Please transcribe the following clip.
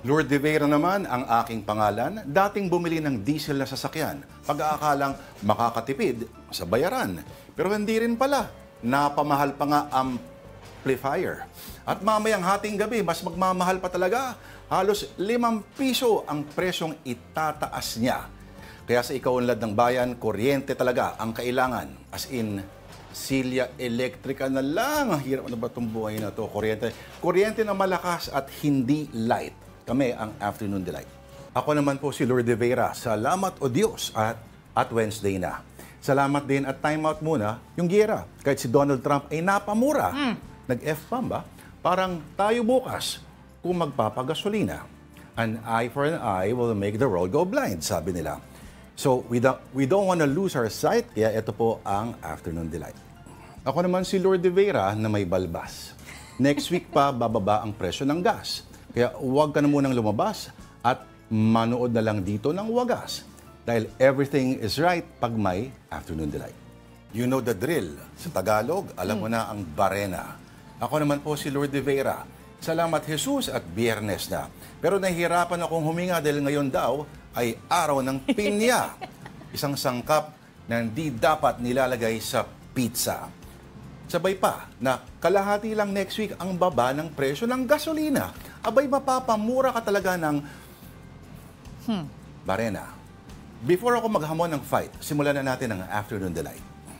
Lord de Vera naman ang aking pangalan, dating bumili ng diesel na sasakyan, pag-aakalang makakatipid sa bayaran. Pero hindi rin pala, napamahal pa nga amplifier. At mamayang hating gabi, mas magmamahal pa talaga. Halos 5 piso ang presyong itataas niya. Kaya sa ikaunlad ng bayan, kuryente talaga ang kailangan. As in, silya elektrika na lang. Hirap na ba itong buhay na to? Kuryente na malakas at hindi light. Kami ang Afternoon Delight. Ako naman po si Lord de Vera. Salamat o Diyos at Wednesday na. Salamat din at time out muna yung giyera. Kahit si Donald Trump ay napamura. Nag-F-bomb ba? Parang tayo bukas kung magpapagasolina. An eye for an eye will make the world go blind, sabi nila. So we don't want to lose our sight, kaya ito po ang Afternoon Delight. Ako naman si Lord de Vera na may balbas. Next week pa bababa ang presyo ng gas. Kaya huwag ka na munang lumabas at manood na lang dito ng wagas. Dahil everything is right pag may Afternoon Delight. You know the drill. Sa Tagalog, alam mo na ang barena. Ako naman po si Lord de Vera. Salamat Jesus at Biyernes na. Pero nahihirapan akong huminga dahil ngayon daw ay araw ng pinya. Isang sangkap na hindi dapat nilalagay sa pizza. Sabay pa na kalahati lang next week ang baba ng presyo ng gasolina. Abay, mapapamura ka talaga ng barena. Before ako maghamon ng fight, simulan na natin ang Afternoon Delight.